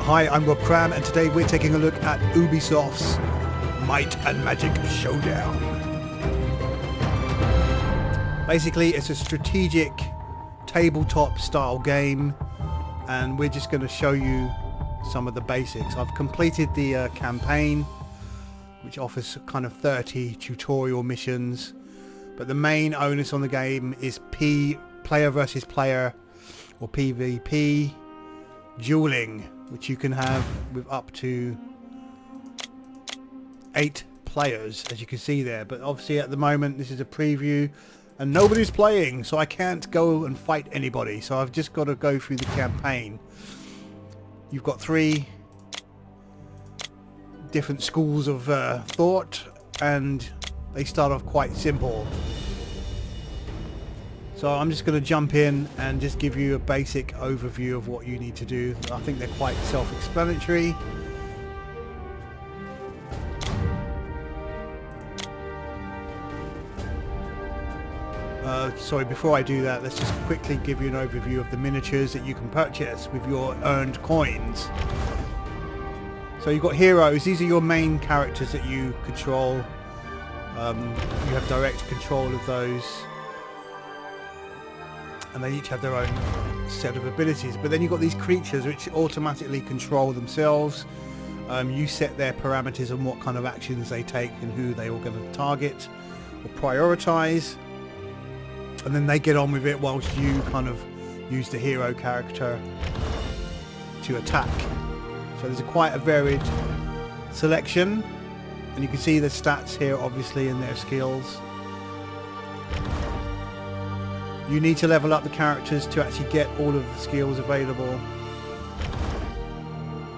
Hi, I'm Rob Cram, and today we're taking a look at Ubisoft's Might and Magic Showdown. Basically, it's a strategic tabletop style game, and we're just going to show you some of the basics. I've completed the campaign, which offers kind of 30 tutorial missions, but the main onus on the game is player versus player, or PvP dueling, which you can have with up to 8 players, as you can see there. But obviously at the moment this is a preview and nobody's playing, so I can't go and fight anybody, so I've just got to go through the campaign. You've got 3 different schools of thought, and they start off quite simple. So I'm just going to jump in and just give you a basic overview of what you need to do. I think they're quite self-explanatory. Sorry, before I do that, let's just quickly give you an overview of the miniatures that you can purchase with your earned coins. So you've got heroes. These are your main characters that you control. You have direct control of those, and they each have their own set of abilities. But then you've got these creatures which automatically control themselves. You set their parameters on what kind of actions they take and who they are going to target or prioritize, and then they get on with it whilst you kind of use the hero character to attack. So there's quite a varied selection, and you can see the stats here obviously and their skills. You need to level up the characters to actually get all of the skills available,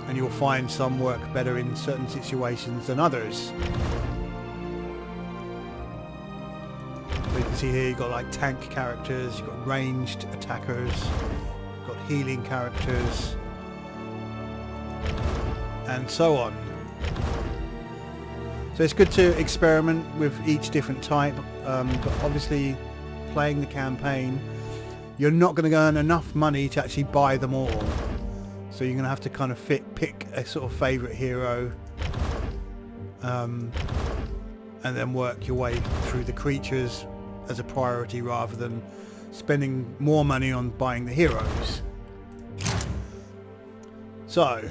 and you'll find some work better in certain situations than others. So you can see here you've got like tank characters, you've got ranged attackers, you've got healing characters, and so on. So it's good to experiment with each different type, but obviously playing the campaign, you're not going to earn enough money to actually buy them all, so you're going to have to kind of pick a sort of favourite hero, and then work your way through the creatures as a priority rather than spending more money on buying the heroes. So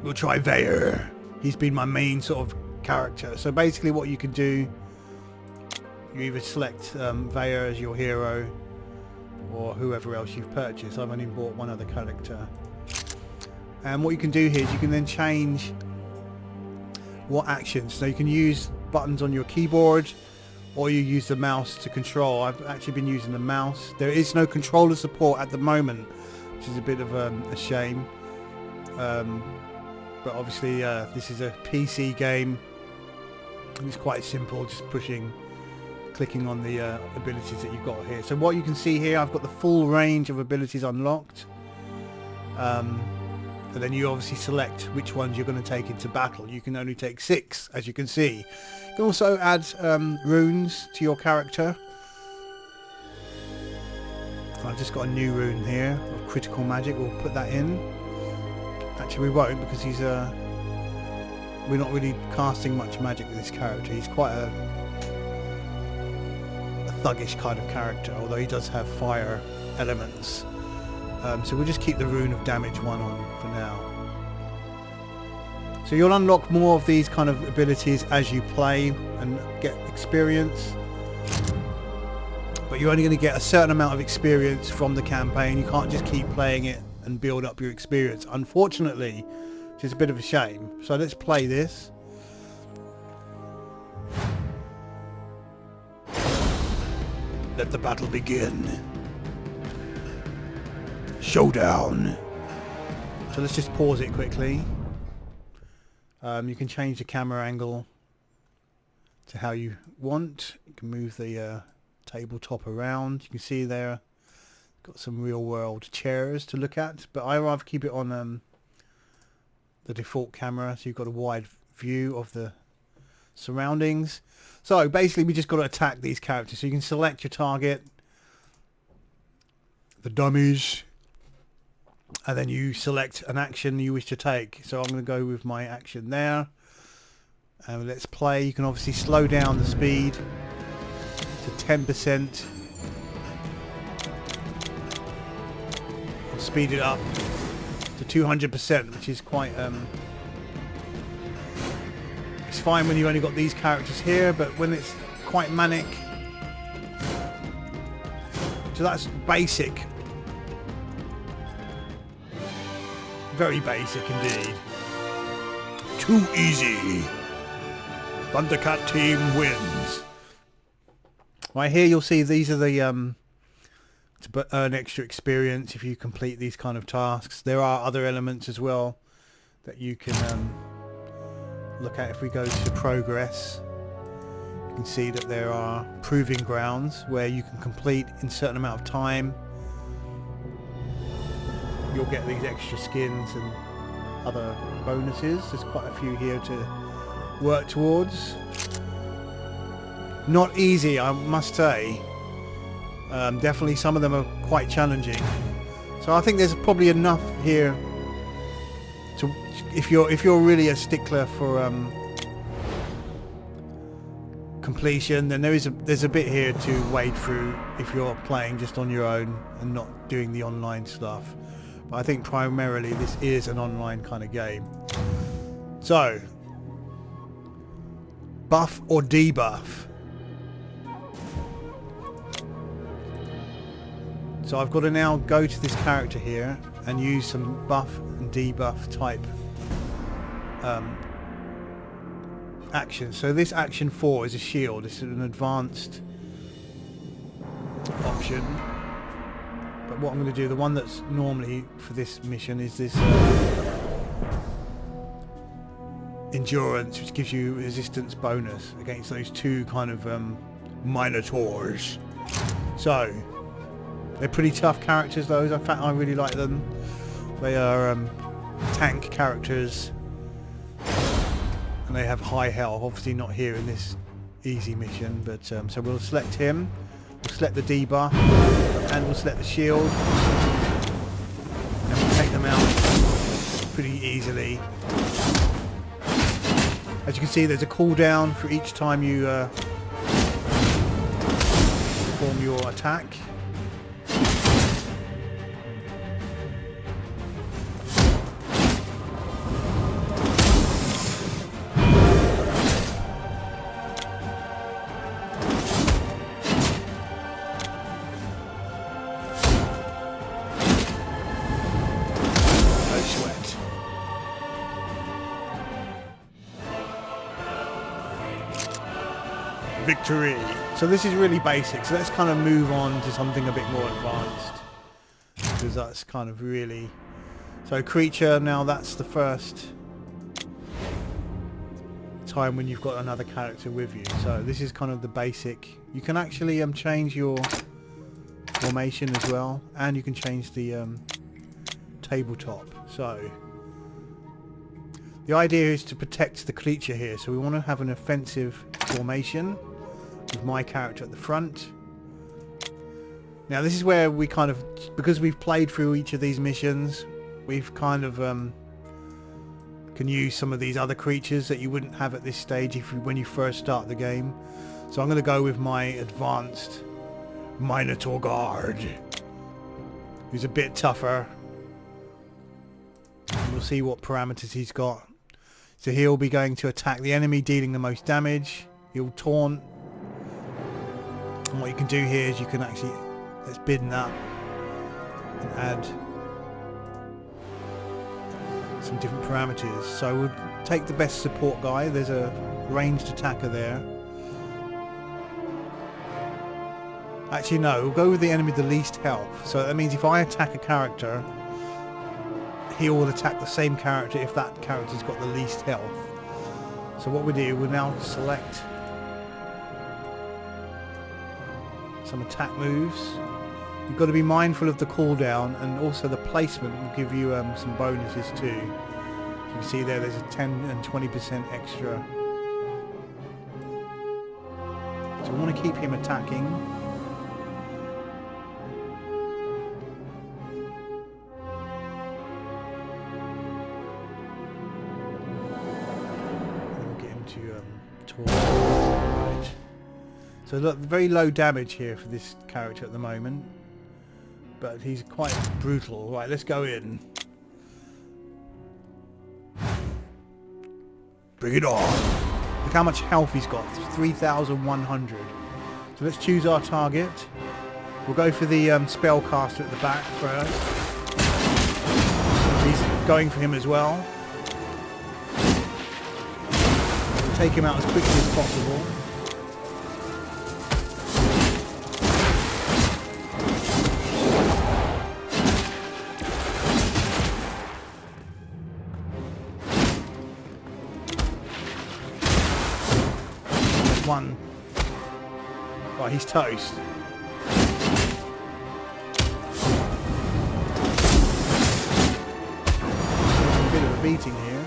we'll try Vayer. He's been my main sort of character. So basically what you can do, you either select Vayer as your hero or whoever else you've purchased. I've only bought one other character. And what you can do here is you can then change what actions. So you can use buttons on your keyboard, or you use the mouse to control. I've actually been using the mouse. There is no controller support at the moment, which is a bit of a shame. But obviously this is a PC game, and it's quite simple, just clicking on the abilities that you've got here. So what you can see here, I've got the full range of abilities unlocked, and then you obviously select which ones you're going to take into battle. You can only take 6, as you can see. You can also add runes to your character. I've just got a new rune here of critical magic. We'll put that in. Actually we won't, because we're not really casting much magic with this character. He's quite a thuggish kind of character, although he does have fire elements. So we'll just keep the rune of damage 1 on for now. So you'll unlock more of these kind of abilities as you play and get experience, but you're only going to get a certain amount of experience from the campaign. You can't just keep playing it and build up your experience, unfortunately, which is a bit of a shame. So let's play this. Let the battle begin. Showdown. So let's just pause it quickly. You can change the camera angle to how you want. You can move the tabletop around. You can see there got some real world chairs to look at, but I rather keep it on the default camera, so you've got a wide view of the surroundings. So basically we just got to attack these characters. So you can select your target, the dummies, and then you select an action you wish to take. So I'm going to go with my action there, and let's play. You can obviously slow down the speed to 10%, or speed it up to 200%, which is quite it's fine when you only got these characters here, but when it's quite manic. So that's basic. Very basic indeed. Too easy. Thundercat team wins. Right here you'll see these are the to earn extra experience if you complete these kind of tasks. There are other elements as well that you can look at. If we go to progress, you can see that there are proving grounds where you can complete in a certain amount of time. You'll get these extra skins and other bonuses. There's quite a few here to work towards. Not easy, I must say. Definitely some of them are quite challenging. So I think there's probably enough here to, if you're really a stickler for completion, then there's a bit here to wade through if you're playing just on your own and not doing the online stuff. But I think primarily this is an online kind of game. So, buff or debuff? So I've got to now go to this character here and use some buff and debuff type actions. So this action 4 is a shield. This is an advanced option. But what I'm going to do, the one that's normally for this mission is this endurance, which gives you resistance bonus against those two kind of minotaurs. So they're pretty tough characters, those. In fact, I really like them. They are tank characters, and they have high health. Obviously not here in this easy mission, but so we'll select him, we'll select the debuff, and we'll select the shield, and we'll take them out pretty easily. As you can see, there's a cooldown for each time you perform your attack. Victory. So this is really basic, so let's kind of move on to something a bit more advanced, because that's kind of really... So creature, now that's the first time when you've got another character with you. So this is kind of the basic. You can actually change your formation as well, and you can change the tabletop. So the idea is to protect the creature here, so we want to have an offensive formation with my character at the front. Now this is where we kind of, because we've played through each of these missions, we've kind of can use some of these other creatures that you wouldn't have at this stage when you first start the game. So I'm going to go with my advanced Minotaur Guard, who's a bit tougher. And we'll see what parameters he's got. So he'll be going to attack the enemy, dealing the most damage. He'll taunt. And what you can do here is you can actually, let's bid that and add some different parameters. So we'll take the best support guy. There's a ranged attacker there. Actually no, we'll go with the enemy with the least health. So that means if I attack a character, he will attack the same character if that character's got the least health. So what we do, we'll now select some attack moves. You've got to be mindful of the cooldown, and also the placement will give you some bonuses too. You can see there's a 10 and 20% extra. So we want to keep him attacking. to talk. Right. So look, very low damage here for this character at the moment, but he's quite brutal. Right, let's go in. Bring it on. Look how much health he's got. 3,100. So let's choose our target. We'll go for the spellcaster at the back first. He's going for him as well. We'll take him out as quickly as possible. One. Right, he's toast. A bit of a beating here.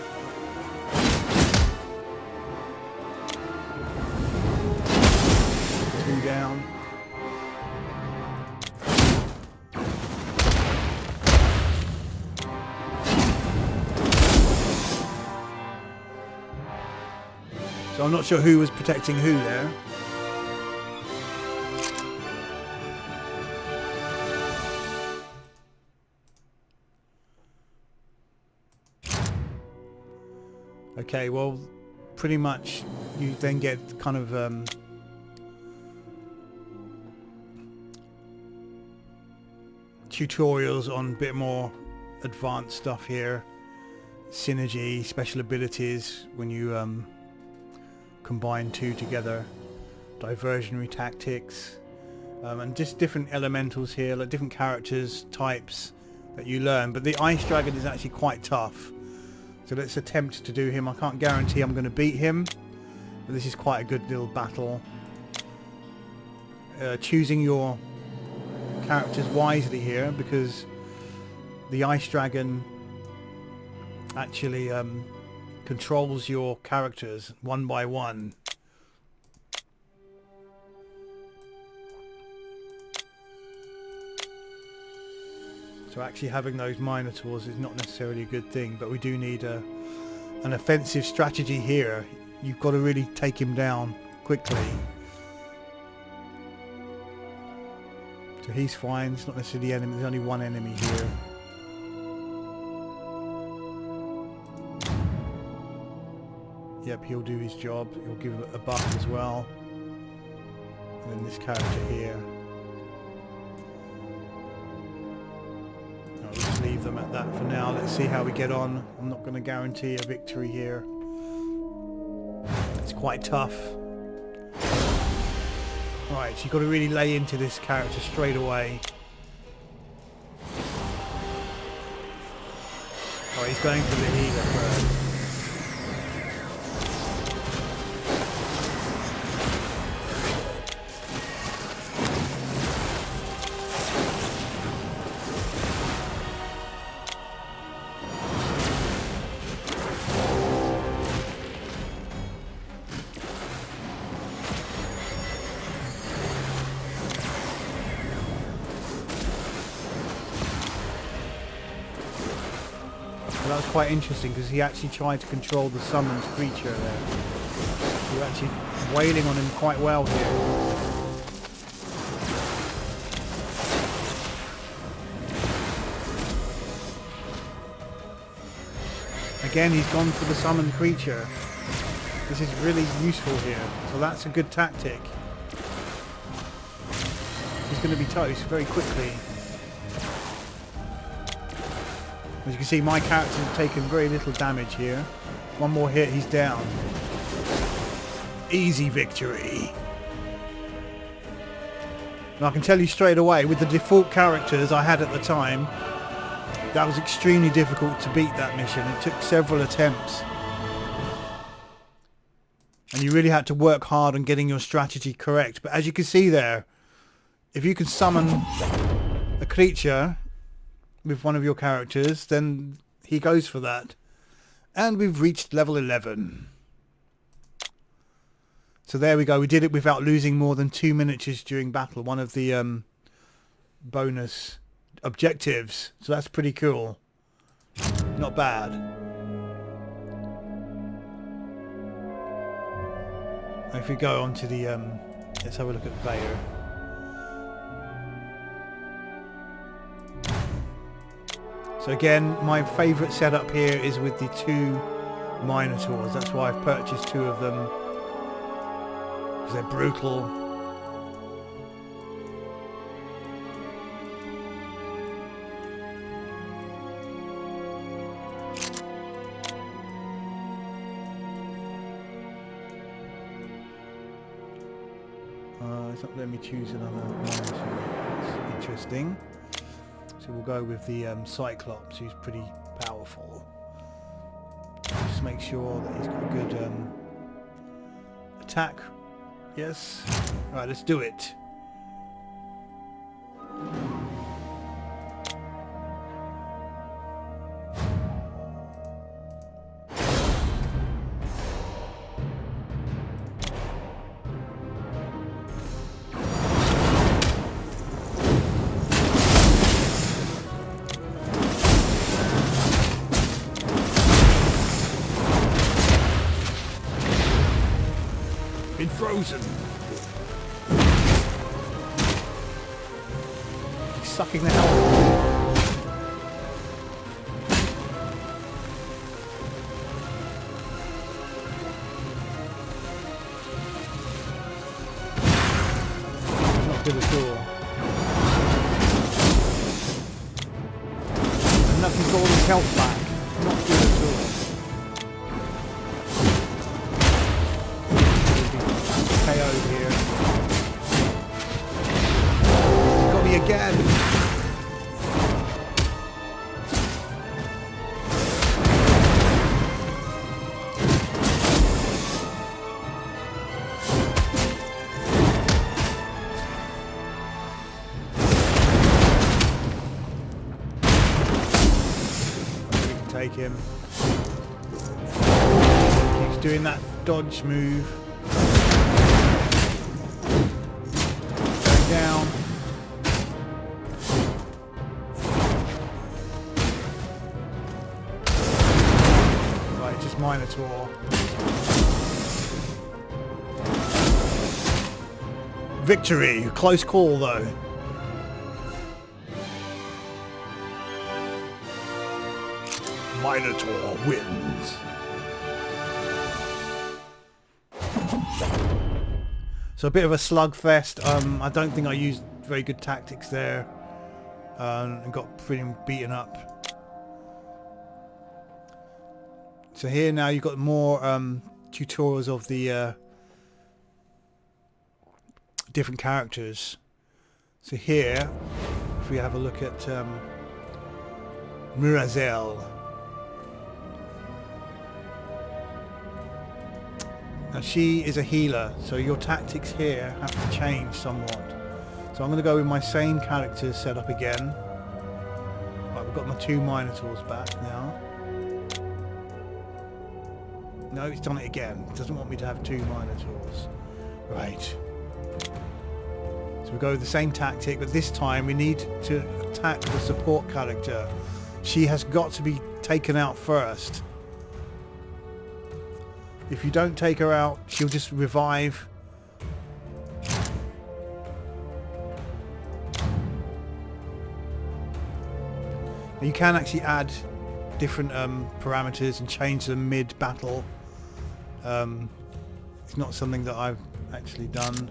Two down. So I'm not sure who was protecting who there. Okay, well, pretty much you then get kind of tutorials on a bit more advanced stuff here. Synergy, special abilities when you combine two together, diversionary tactics, and just different elementals here, like different characters, types that you learn. But the Ice Dragon is actually quite tough. So let's attempt to do him. I can't guarantee I'm going to beat him, but this is quite a good little battle. Choosing your characters wisely here, because the Ice Dragon actually controls your characters one by one. So actually having those Minotaurs is not necessarily a good thing, but we do need an offensive strategy here. You've got to really take him down quickly. So he's fine, it's not necessarily the enemy, there's only one enemy here. Yep, he'll do his job. He'll give a buff as well. And then this character here. I'll just leave them at that for now. Let's see how we get on. I'm not going to guarantee a victory here. It's quite tough. Right, so you've got to really lay into this character straight away. Oh, he's going for the healer first. Well, that was quite interesting because he actually tried to control the summoned creature there. You're actually wailing on him quite well here. Again, he's gone for the summoned creature. This is really useful here. So that's a good tactic. He's going to be toast very quickly. As you can see, my character has taken very little damage here. One more hit, he's down. Easy victory. And I can tell you straight away, with the default characters I had at the time, that was extremely difficult to beat that mission. It took several attempts. And you really had to work hard on getting your strategy correct. But as you can see there, if you can summon a creature with one of your characters, then he goes for that. And we've reached level 11. So there we go. We did it without losing more than 2 miniatures during battle. One of the bonus objectives. So that's pretty cool. Not bad. If we go on to the, let's have a look at Vader. So again, my favourite setup here is with the 2 Minotaurs. That's why I've purchased 2 of them, because they're brutal. It's not letting me choose another Minotaur. That's interesting. So we'll go with the Cyclops, who's pretty powerful. Just make sure that he's got a good attack. Yes. Right, let's do it. Been frozen. He's sucking the health. Not good at all. And nothing's got all his health back. Not good at all. KO'd here. Got me again. We can take him. Keeps doing that dodge move. Down. Right, just Minotaur. Victory! Close call though. Minotaur wins. So a bit of a slugfest. I don't think I used very good tactics there, and got pretty beaten up. So here now you've got more tutorials of the different characters. So here, if we have a look at Murazel. Now she is a healer, so your tactics here have to change somewhat. So I'm going to go with my same characters set up again. Right, we've got my 2 Minotaurs back now. No, it's done it again. It doesn't want me to have 2 Minotaurs. Right. So we go with the same tactic, but this time we need to attack the support character. She has got to be taken out first. If you don't take her out, she'll just revive. You can actually add different parameters and change them mid-battle. It's not something that I've actually done,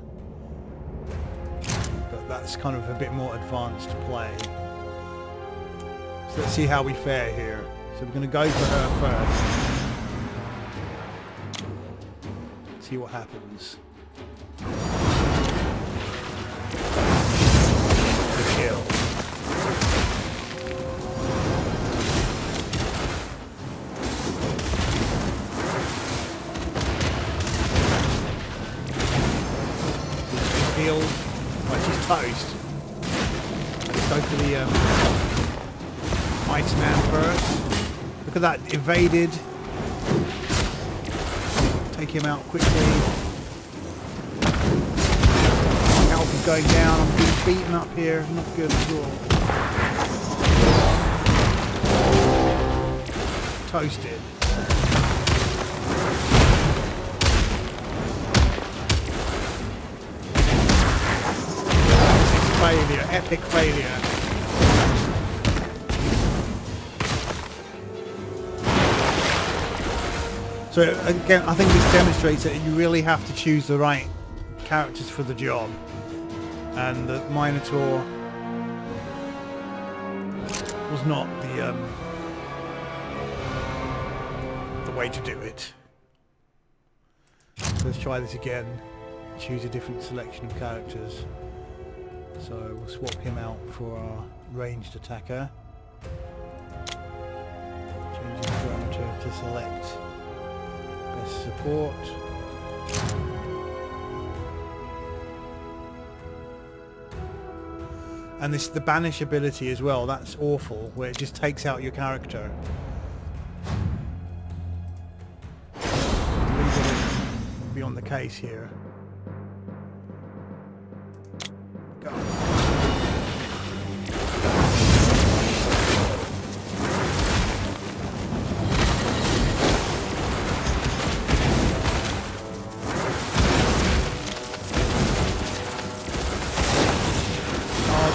but that's kind of a bit more advanced play. So let's see how we fare here. So we're going to go for her first. See what happens. The kill. Heal. Right, she's toast. Let's go for the Iceman first. Look at that, evaded. Take him out quickly. Health is going down. I'm being beaten up here. Not good at all. Toasted. epic failure. So again, I think this demonstrates that you really have to choose the right characters for the job, and the Minotaur was not the way to do it. So let's try this again. Choose a different selection of characters. So we'll swap him out for our ranged attacker. Changing the parameter to select best support. And this the banish ability as well, that's awful, where it just takes out your character. Really gotta be on the case here. Go.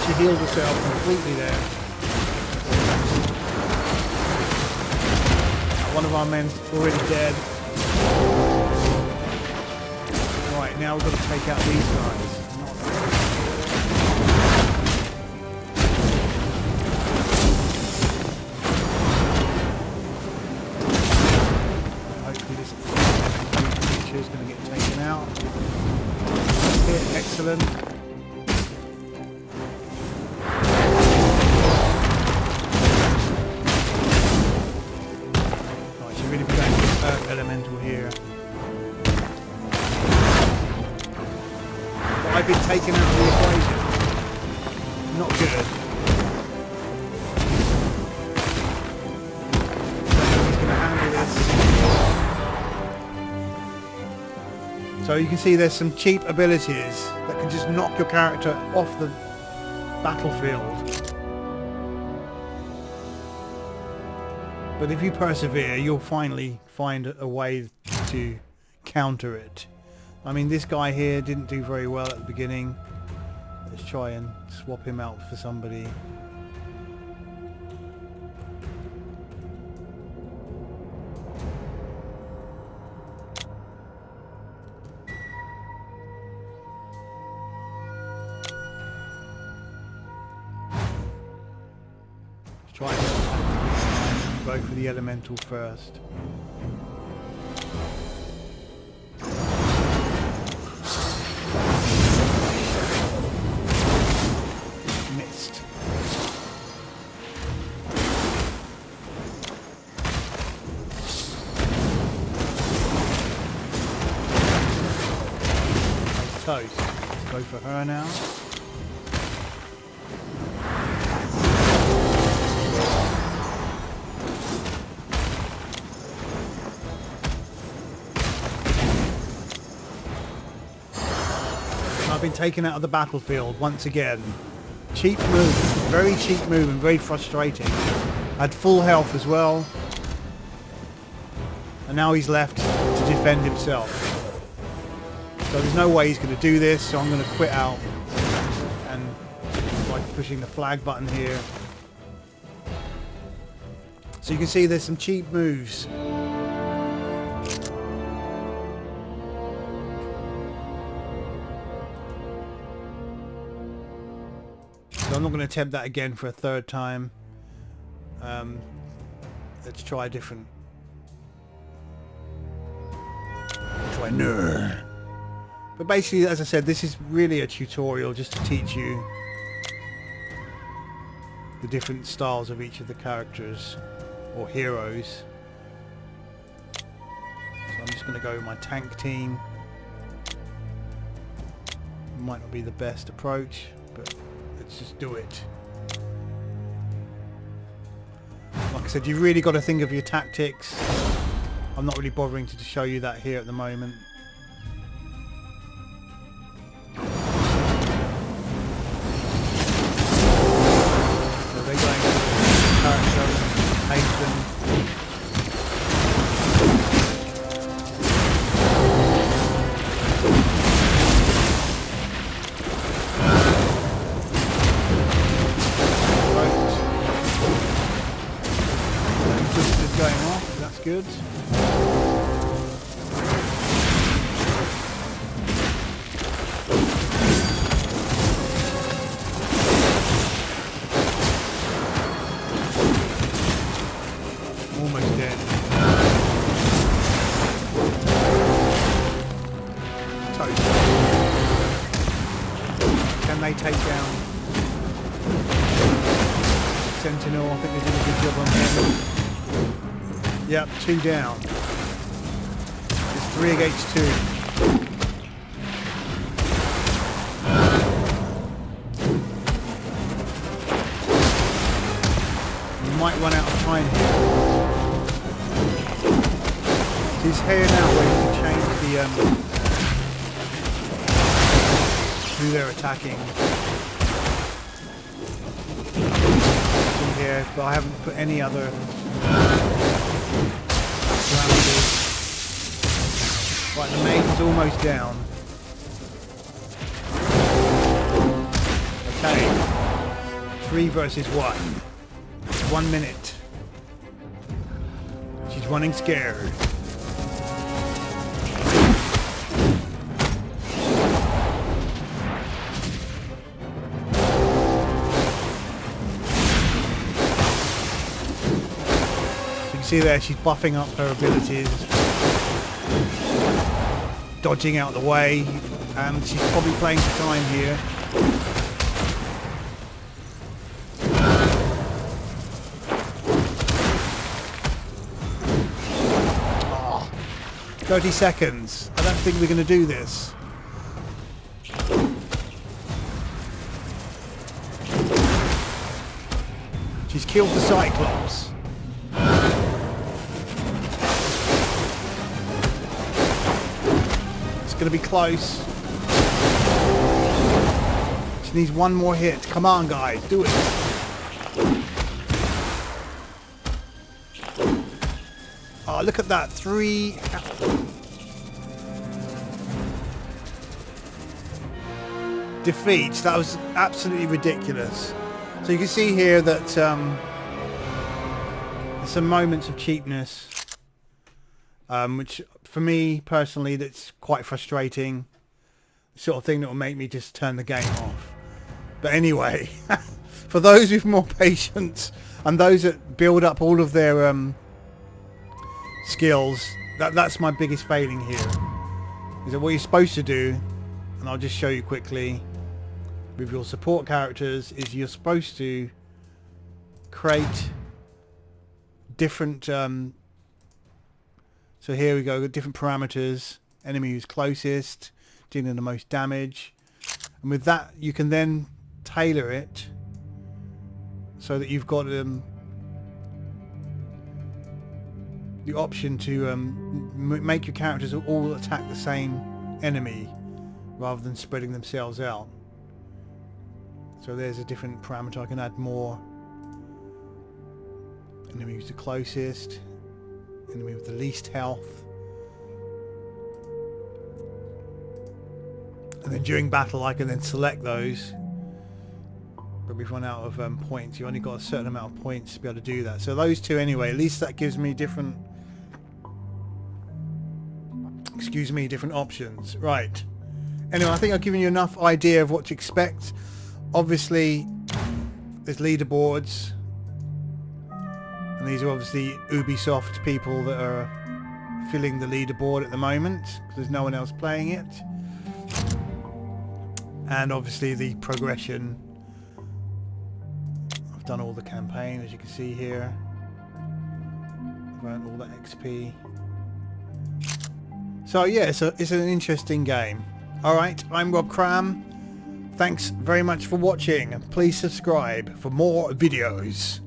She healed herself completely there. One of our men's already dead. Right, now we've got to take out these guys. Hopefully this creature is going to get taken out. Hit, excellent. Elemental here. But I've been taken out of the equation. Not good. He's going to handle this. So you can see there's some cheap abilities that can just knock your character off the battlefield. But if you persevere, you'll finally find a way to counter it. I mean, this guy here didn't do very well at the beginning. Let's try and swap him out for somebody. Let's try and go for the elemental first. Missed. Toast. Let's go for her now. I've been taken out of the battlefield once again. Cheap move, very cheap move and very frustrating. Had full health as well. And now he's left to defend himself. So there's no way he's going to do this, so I'm going to quit out. And by pushing the flag button here. So you can see there's some cheap moves. So I'm not going to attempt that again for a third time. Let's try a different. Try Nur. But basically, as I said, this is really a tutorial just to teach you the different styles of each of the characters or heroes. So I'm just going to go with my tank team. Might not be the best approach, but let's just do it. Like I said, you've really got to think of your tactics. I'm not really bothering to show you that here at the moment. So they're going to character, hasten. good. Almost dead. Toast. Can they take down Sentinel? I think they did a good job on him. Yep, 2 down. It's 3 against 2. We might run out of time here. He's here now where you can change the who they're attacking. In here, but I haven't put any other parameters. Right, the maiden's almost down. Okay. 3 versus 1. 1 minute. She's running scared. See there, she's buffing up her abilities, dodging out the way, and she's probably playing for time here. Oh, 30 seconds. I don't think we're going to do this. She's killed the Cyclops. Going to be close. She needs 1 more hit. Come on, guys, do it. Oh, look at that. 3 defeats. That was absolutely ridiculous. So you can see here that there's some moments of cheapness, which for me personally, that's quite frustrating. The sort of thing that will make me just turn the game off. But anyway, for those with more patience and those that build up all of their skills, that's my biggest failing here. Is that what you're supposed to do, and I'll just show you quickly, with your support characters, is you're supposed to create different so here we go, different parameters. Enemy who's closest, dealing the most damage. And with that, you can then tailor it so that you've got the option to make your characters all attack the same enemy rather than spreading themselves out. So there's a different parameter. I can add more. Enemy who's the closest. Enemy with the least health. And then during battle I can then select those. But we've run out of points. You've only got a certain amount of points to be able to do that. So those two anyway, at least that gives me different... different options. Right. Anyway, I think I've given you enough idea of what to expect. Obviously, there's leaderboards. And these are obviously Ubisoft people that are filling the leaderboard at the moment, because there's no one else playing it. And obviously the progression. I've done all the campaign, as you can see here. I've earned all that XP. So yeah, it's an interesting game. Alright, I'm Rob Cram. Thanks very much for watching. Please subscribe for more videos.